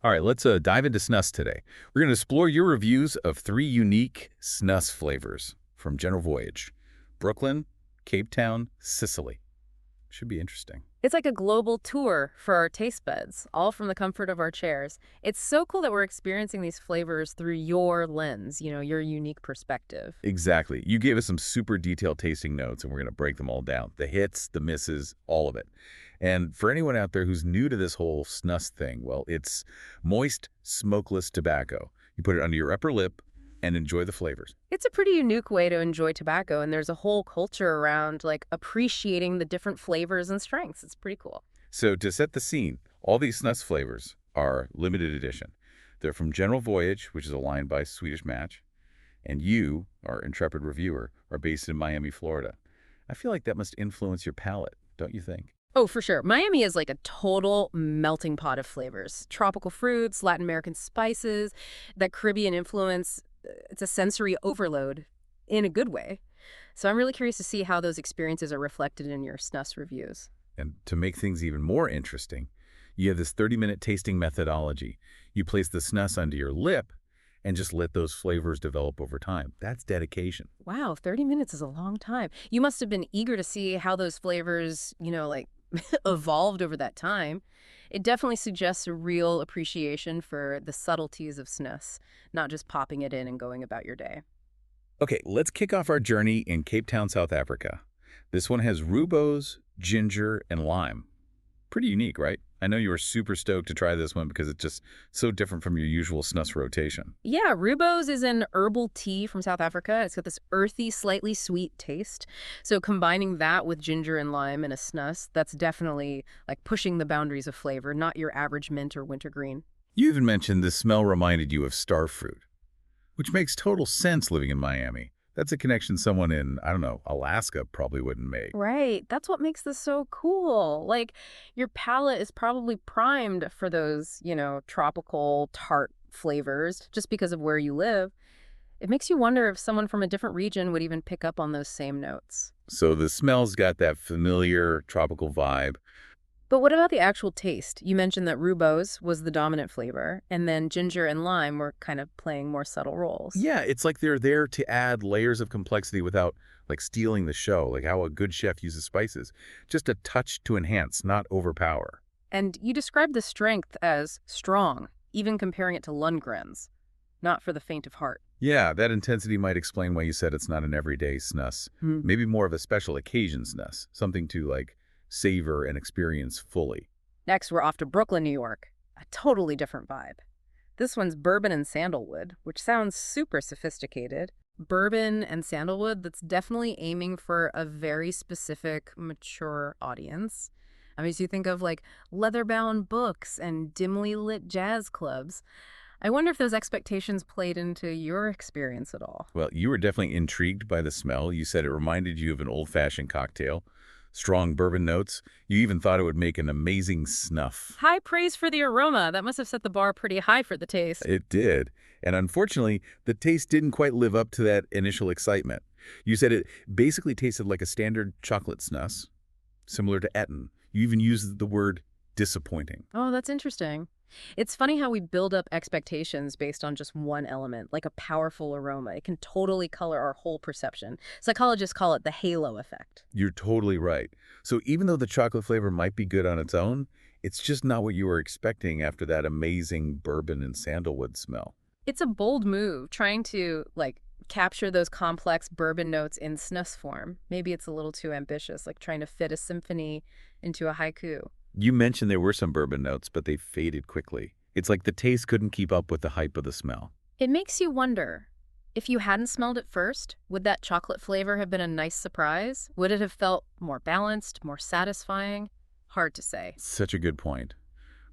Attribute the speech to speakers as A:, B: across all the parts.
A: All right, let's dive into snus today. We're going to explore your reviews of 3 unique snus flavors from General Voyage: Brooklyn, Cape Town, Sicily. Should be interesting.
B: It's like a global tour for our taste buds, all from the comfort of our chairs. It's so cool that we're experiencing these flavors through your lens, your unique perspective.
A: Exactly. You gave us some super detailed tasting notes, and we're going to break them all down. The hits, the misses, all of it. And for anyone out there who's new to this whole snus thing, well, it's moist, smokeless tobacco. You put it under your upper lip and enjoy the flavors.
B: It's a pretty unique way to enjoy tobacco, and there's a whole culture around like appreciating the different flavors and strengths. It's pretty cool.
A: So to set the scene, all these snus flavors are limited edition. They're from General Voyage, which is a line by Swedish Match, and you, our intrepid reviewer, are based in Miami, Florida. I feel like that must influence your palate, don't you think?
B: Oh, for sure. Miami is like a total melting pot of flavors. Tropical fruits, Latin American spices, that Caribbean influence. It's a sensory overload in a good way. So I'm really curious to see how those experiences are reflected in your snus reviews.
A: And to make things even more interesting, you have this 30-minute tasting methodology. You place the snus under your lip and just let those flavors develop over time. That's dedication.
B: Wow, 30 minutes is a long time. You must have been eager to see how those flavors, like evolved over that time. It definitely suggests a real appreciation for the subtleties of snus, not just popping it in and going about your day.
A: Okay, let's kick off our journey in Cape Town, South Africa. This one has rooibos, ginger, and lime. Pretty unique, right? I know you were super stoked to try this one because it's just so different from your usual snus rotation.
B: Yeah, rooibos is an herbal tea from South Africa. It's got this earthy, slightly sweet taste. So combining that with ginger and lime in a snus, that's definitely like pushing the boundaries of flavor, not your average mint or wintergreen.
A: You even mentioned the smell reminded you of starfruit, which makes total sense living in Miami. That's a connection someone in, I don't know, Alaska probably wouldn't make.
B: Right. That's what makes this so cool. Like, your palate is probably primed for those, tropical tart flavors just because of where you live. It makes you wonder if someone from a different region would even pick up on those same notes.
A: So the smell's got that familiar tropical vibe.
B: But what about the actual taste? You mentioned that rooibos was the dominant flavor, and then ginger and lime were kind of playing more subtle roles.
A: Yeah, it's like they're there to add layers of complexity without like stealing the show, like how a good chef uses spices. Just a touch to enhance, not overpower.
B: And you described the strength as strong, even comparing it to Lundgren's. Not for the faint of heart.
A: Yeah, that intensity might explain why you said it's not an everyday snus.
B: Hmm.
A: Maybe more of a special occasion snus, something to like savor and experience fully.
B: Next, we're off to Brooklyn, New York. A totally different vibe. This one's bourbon and sandalwood, which sounds super sophisticated. Bourbon and sandalwood, that's definitely aiming for a very specific, mature audience. I mean, so you think of like leather-bound books and dimly lit jazz clubs. I wonder if those expectations played into your experience at all.
A: Well, you were definitely intrigued by the smell. You said it reminded you of an old-fashioned cocktail. Strong bourbon notes. You even thought it would make an amazing snuff.
B: High praise for the aroma. That must have set the bar pretty high for the taste.
A: It did. And unfortunately, the taste didn't quite live up to that initial excitement. You said it basically tasted like a standard chocolate snus, similar to Eton. You even used the word disappointing.
B: Oh, that's interesting. It's funny how we build up expectations based on just one element, like a powerful aroma. It can totally color our whole perception. Psychologists call it the halo effect.
A: You're totally right. So even though the chocolate flavor might be good on its own, it's just not what you were expecting after that amazing bourbon and sandalwood smell.
B: It's a bold move, trying to, capture those complex bourbon notes in snus form. Maybe it's a little too ambitious, like trying to fit a symphony into a haiku.
A: You mentioned there were some bourbon notes, but they faded quickly. It's like the taste couldn't keep up with the hype of the smell.
B: It makes you wonder, if you hadn't smelled it first, would that chocolate flavor have been a nice surprise? Would it have felt more balanced, more satisfying? Hard to say.
A: Such a good point.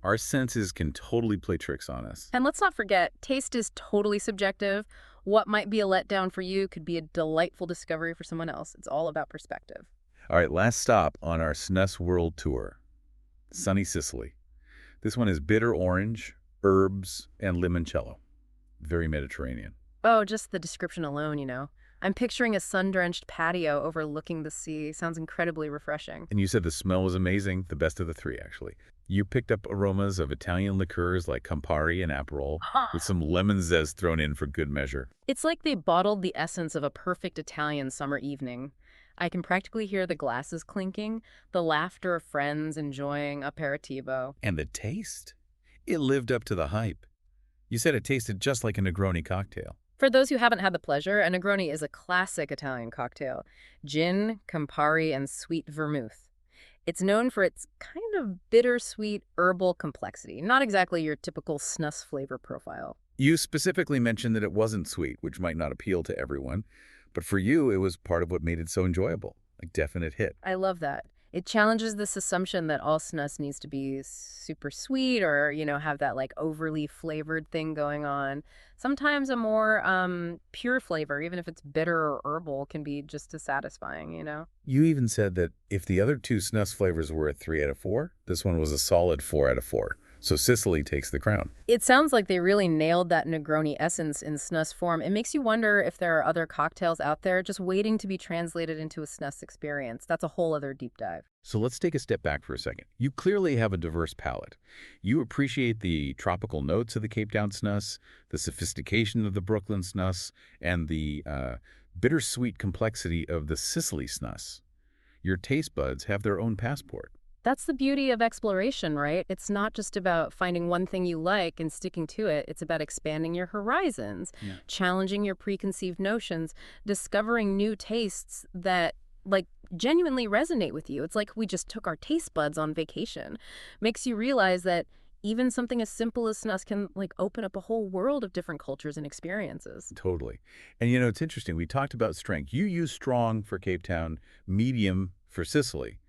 A: Our senses can totally play tricks on us.
B: And let's not forget, taste is totally subjective. What might be a letdown for you could be a delightful discovery for someone else. It's all about perspective.
A: All right, last stop on our snus world tour. Sunny Sicily. This one is bitter orange, herbs, and limoncello. Very Mediterranean.
B: Oh, just the description alone, I'm picturing a sun-drenched patio overlooking the sea. Sounds incredibly refreshing.
A: And you said the smell was amazing, the best of the three, actually. You picked up aromas of Italian liqueurs like Campari and Aperol, with some lemon zest thrown in for good measure.
B: It's like they bottled the essence of a perfect Italian summer evening. I can practically hear the glasses clinking, the laughter of friends enjoying aperitivo.
A: And the taste? It lived up to the hype. You said it tasted just like a Negroni cocktail.
B: For those who haven't had the pleasure, a Negroni is a classic Italian cocktail. Gin, Campari, and sweet vermouth. It's known for its kind of bittersweet herbal complexity, not exactly your typical snus flavor profile.
A: You specifically mentioned that it wasn't sweet, which might not appeal to everyone, but for you, it was part of what made it so enjoyable, a definite hit.
B: I love that. It challenges this assumption that all snus needs to be super sweet or, have that like overly flavored thing going on. Sometimes a more pure flavor, even if it's bitter or herbal, can be just as satisfying.
A: You even said that if the other two snus flavors were a 3 out of 4, this one was a solid 4 out of 4. So Sicily takes the crown.
B: It sounds like they really nailed that Negroni essence in snus form. It makes you wonder if there are other cocktails out there just waiting to be translated into a snus experience. That's a whole other deep dive.
A: So let's take a step back for a second. You clearly have a diverse palate. You appreciate the tropical notes of the Cape Town snus, the sophistication of the Brooklyn snus, and the bittersweet complexity of the Sicily snus. Your taste buds have their own passport.
B: That's the beauty of exploration, right? It's not just about finding one thing you like and sticking to it. It's about expanding your horizons, challenging your preconceived notions, discovering new tastes that, like, genuinely resonate with you. It's like we just took our taste buds on vacation. Makes you realize that even something as simple as snus can, like, open up a whole world of different cultures and experiences.
A: Totally. And it's interesting. We talked about strength. You used strong for Cape Town, medium for Sicily.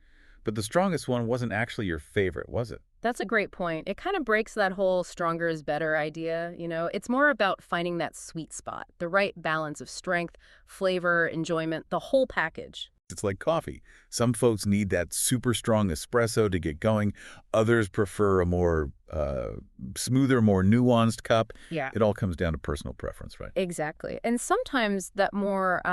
A: But the strongest one wasn't actually your favorite, was it?
B: That's a great point. It kind of breaks that whole stronger is better idea. It's more about finding that sweet spot, the right balance of strength, flavor, enjoyment, the whole package.
A: It's like coffee. Some folks need that super strong espresso to get going. Others prefer a more smoother, more nuanced cup.
B: Yeah.
A: It all comes down to personal preference, right?
B: Exactly. And sometimes that more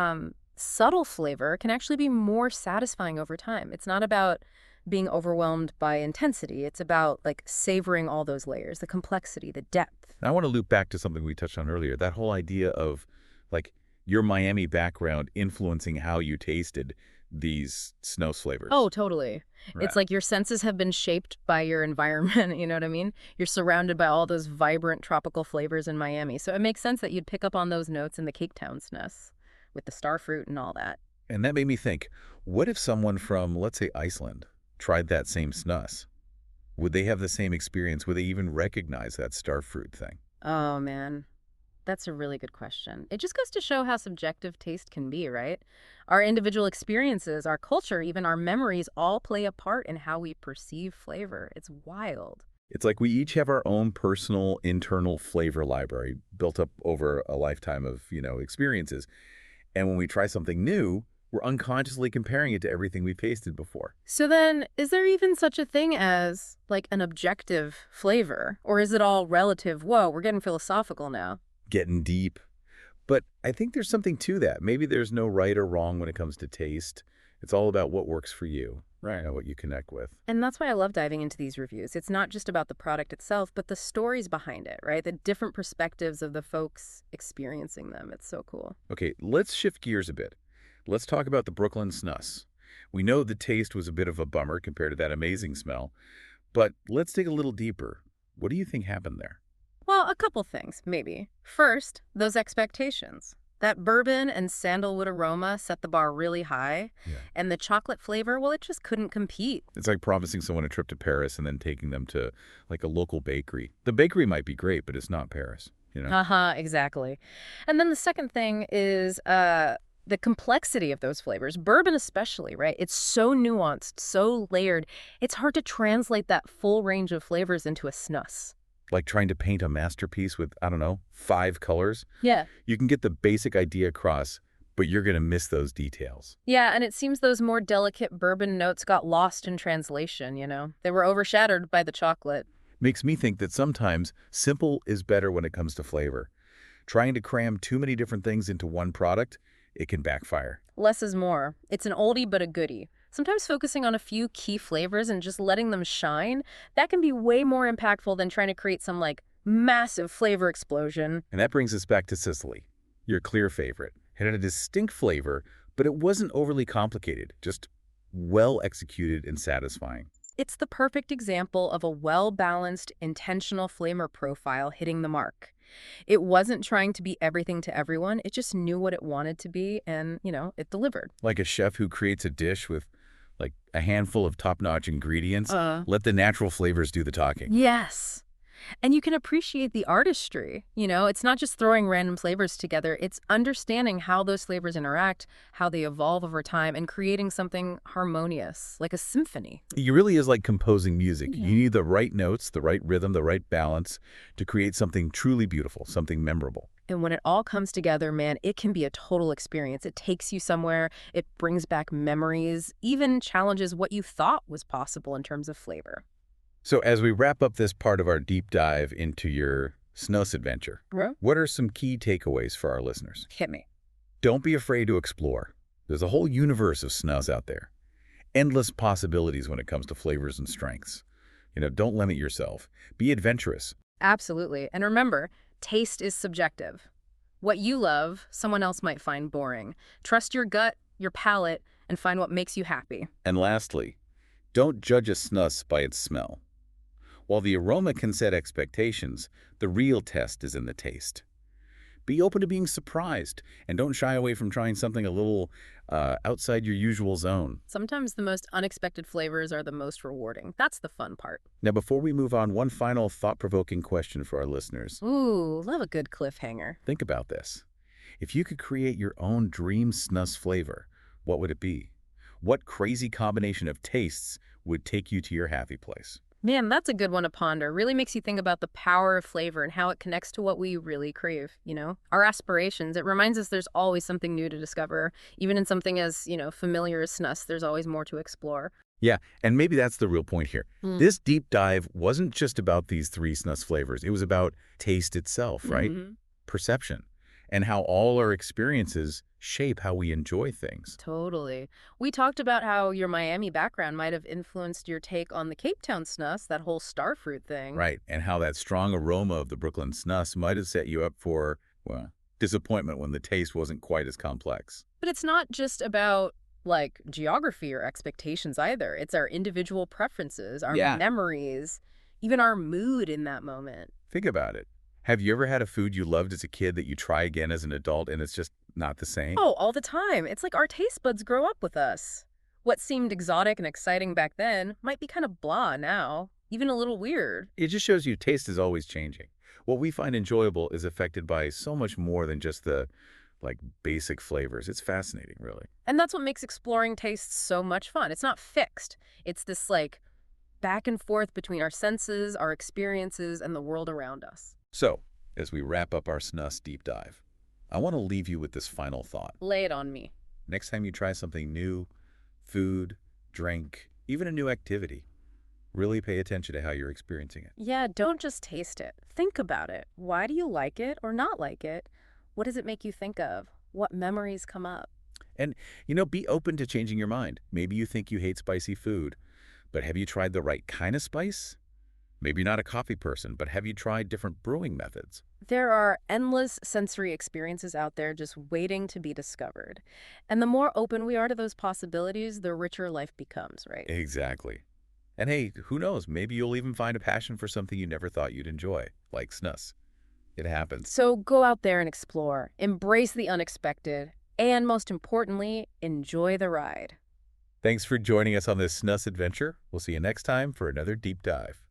B: subtle flavor can actually be more satisfying over time. It's not about being overwhelmed by intensity. It's about like savoring all those layers, the complexity, the depth.
A: Now, I want to loop back to something we touched on earlier, that whole idea of like your Miami background influencing how you tasted these snus flavors.
B: Oh, totally.
A: Right.
B: It's like your senses have been shaped by your environment, you know what I mean? You're surrounded by all those vibrant tropical flavors in Miami. So it makes sense that you'd pick up on those notes in the Cape Town snus with the starfruit and all that.
A: And that made me think, what if someone from, let's say, Iceland tried that same snus? Would they have the same experience? Would they even recognize that starfruit thing?
B: Oh, man. That's a really good question. It just goes to show how subjective taste can be, right? Our individual experiences, our culture, even our memories all play a part in how we perceive flavor. It's wild.
A: It's like we each have our own personal internal flavor library built up over a lifetime of, experiences. And when we try something new, we're unconsciously comparing it to everything we've tasted before.
B: So then, is there even such a thing as, like, an objective flavor? Or is it all relative? Whoa, we're getting philosophical now.
A: Getting deep. But I think there's something to that. Maybe there's no right or wrong when it comes to taste. It's all about what works for you, right? What you connect with.
B: And that's why I love diving into these reviews. It's not just about the product itself, but the stories behind it, right? The different perspectives of the folks experiencing them. It's so cool.
A: Okay, let's shift gears a bit. Let's talk about the Brooklyn Snus. We know the taste was a bit of a bummer compared to that amazing smell, but let's dig a little deeper. What do you think happened there?
B: Well, a couple things, maybe. First, those expectations. That bourbon and sandalwood aroma set the bar really high, and the chocolate flavor, well, it just couldn't compete.
A: It's like promising someone a trip to Paris and then taking them to, like, a local bakery. The bakery might be great, but it's not Paris,
B: Exactly. And then the second thing is the complexity of those flavors. Bourbon especially, right? It's so nuanced, so layered. It's hard to translate that full range of flavors into a snus.
A: Like trying to paint a masterpiece with, 5 colors.
B: Yeah.
A: You can get the basic idea across, but you're going to miss those details.
B: Yeah, and it seems those more delicate bourbon notes got lost in translation, They were overshadowed by the chocolate.
A: Makes me think that sometimes simple is better when it comes to flavor. Trying to cram too many different things into one product, it can backfire.
B: Less is more. It's an oldie but a goodie. Sometimes focusing on a few key flavors and just letting them shine, that can be way more impactful than trying to create some, like, massive flavor explosion.
A: And that brings us back to Sicily, your clear favorite. It had a distinct flavor, but it wasn't overly complicated, just well executed and satisfying.
B: It's the perfect example of a well-balanced, intentional flavor profile hitting the mark. It wasn't trying to be everything to everyone. It just knew what it wanted to be, and, it delivered.
A: Like a chef who creates a dish with like a handful of top-notch ingredients,
B: Uh,
A: let the natural flavors do the talking.
B: yes. And you can appreciate the artistry. It's not just throwing random flavors together. It's understanding how those flavors interact, how they evolve over time, and creating something harmonious, like a symphony.
A: It really is like composing music.
B: Yeah.
A: You need the right notes, the right rhythm, the right balance to create something truly beautiful, something memorable.
B: And when it all comes together, man, it can be a total experience. It takes you somewhere, it brings back memories, even challenges what you thought was possible in terms of flavor.
A: So as we wrap up this part of our deep dive into your Snus adventure,
B: Right.
A: what are some key takeaways for our listeners?
B: Hit me.
A: Don't be afraid to explore. There's a whole universe of Snus out there. Endless possibilities when it comes to flavors and strengths. Don't limit yourself. Be adventurous.
B: Absolutely. And remember, taste is subjective. What you love, someone else might find boring. Trust your gut, your palate, and find what makes you happy.
A: And lastly, don't judge a Snus by its smell. While the aroma can set expectations, the real test is in the taste. Be open to being surprised, and don't shy away from trying something a little outside your usual zone.
B: Sometimes the most unexpected flavors are the most rewarding. That's the fun part.
A: Now, before we move on, one final thought-provoking question for our listeners.
B: Ooh, love a good cliffhanger.
A: Think about this. If you could create your own dream Snus flavor, what would it be? What crazy combination of tastes would take you to your happy place?
B: Man, that's a good one to ponder. Really makes you think about the power of flavor and how it connects to what we really crave, Our aspirations. It reminds us there's always something new to discover. Even in something as, familiar as Snus, there's always more to explore.
A: Yeah, and maybe that's the real point here.
B: Mm.
A: This deep dive wasn't just about these three Snus flavors. It was about taste itself, right?
B: Mhm.
A: Perception, and how all our experiences shape how we enjoy things.
B: Totally. We talked about how your Miami background might have influenced your take on the Cape Town Snus, that whole starfruit thing.
A: Right, and how that strong aroma of the Brooklyn Snus might have set you up for, well, disappointment when the taste wasn't quite as complex.
B: But it's not just about, like, geography or expectations either. It's our individual preferences, our
A: Yeah.
B: memories, even our mood in that moment.
A: Think about it. Have you ever had a food you loved as a kid that you try again as an adult and it's just not the same?
B: Oh, all the time. It's like our taste buds grow up with us. What seemed exotic and exciting back then might be kind of blah now, even a little weird.
A: It just shows you taste is always changing. What we find enjoyable is affected by so much more than just the, basic flavors. It's fascinating, really.
B: And that's what makes exploring tastes so much fun. It's not fixed. It's this, back and forth between our senses, our experiences, and the world around us.
A: So, as we wrap up our Snus deep dive, I want to leave you with this final thought.
B: Lay it on me.
A: Next time you try something new, food, drink, even a new activity, really pay attention to how you're experiencing it.
B: Yeah, don't just taste it. Think about it. Why do you like it or not like it? What does it make you think of? What memories come up?
A: And, be open to changing your mind. Maybe you think you hate spicy food, but have you tried the right kind of spice? Maybe you're not a coffee person, but have you tried different brewing methods?
B: There are endless sensory experiences out there just waiting to be discovered. And the more open we are to those possibilities, the richer life becomes, right?
A: Exactly. And hey, who knows? Maybe you'll even find a passion for something you never thought you'd enjoy, like Snus. It happens.
B: So go out there and explore, embrace the unexpected, and most importantly, enjoy the ride.
A: Thanks for joining us on this Snus adventure. We'll see you next time for another deep dive.